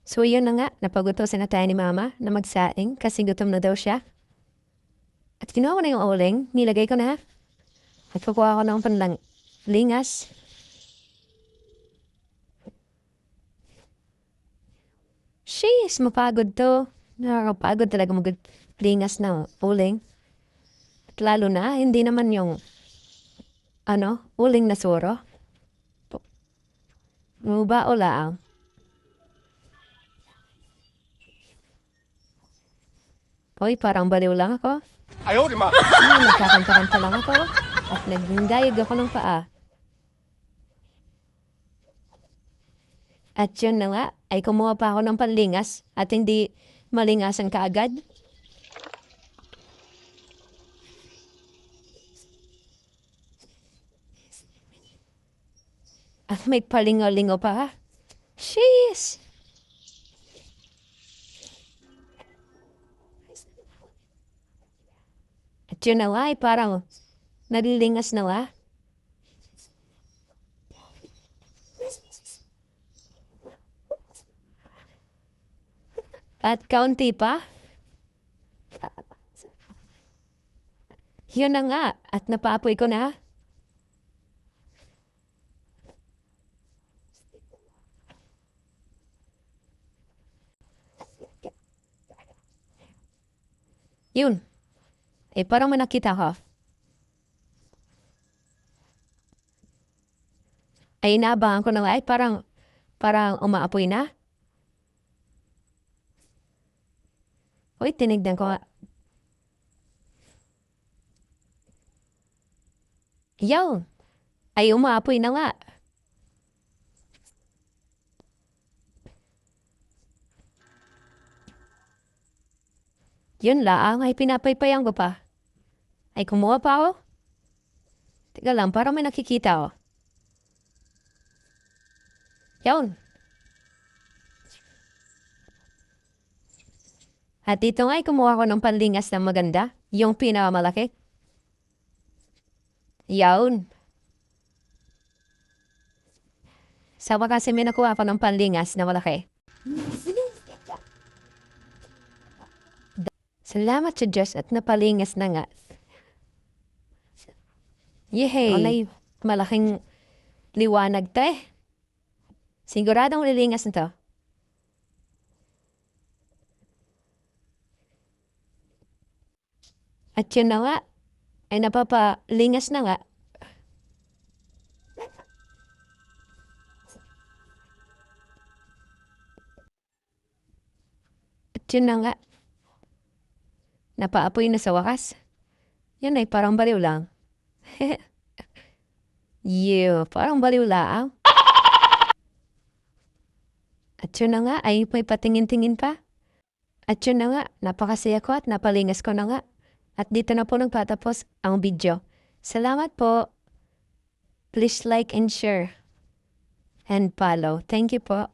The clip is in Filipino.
So yun na nga, napagutosan na tayo ni Mama na magsaing kasi gutom na daw siya. At kinuha ko na yung uling, nilagay ko na. At kukuha ko ng lingas. Sheesh, mapagod to. Nakakapagod talaga maglingas na uling. At lalo na, hindi naman yung, uling na suro. Muba o laang. Hoy, parang baliw lang ako. Ayaw, di ma. Nagkakanta-kanta lang ako. At nagdayag ako ng paa. At yun na nga, ay kumuha pa ako ng panlingas at hindi malingasan kaagad. At may palingo-lingo pa. Sheesh! At yun na nga, ay parang nalilingas na nga. At kaunti pa. Yun na nga, at napapoy ko na. Yun. Eh, parang may nakita ko. Ay, inaabangan ko na nga, ay parang umaapoy na. Uy, tinignan ko nga. Yaw, ay umaapoy na nga. Yun lang, ay pinapaypayan ko pa. Ay kumuha pa ako. Teka lang, parang may nakikita ako. Yawn. At dito nga ay kumuha ko ng panlingas na maganda. Yung pinakamalaki. Yawn. Sa wakas may nakuha ko ng panlingas na malaki. Salamat sa Diyos at napalingas na nga. Yehey! Ay, malaking liwanag to eh. Siguradong lilingas na to. At yun na nga, ay napapalingas na nga. At yun na nga, napaapoy na sa wakas. Yan ay parang baliw lang. Parang baliw lang. At yun na nga, ay may patingin-tingin pa. At yun na nga, napakasaya ko at napalingas ko na nga. At dito na po nagpatapos ang video. Salamat po. Please like and share. And follow. Thank you po.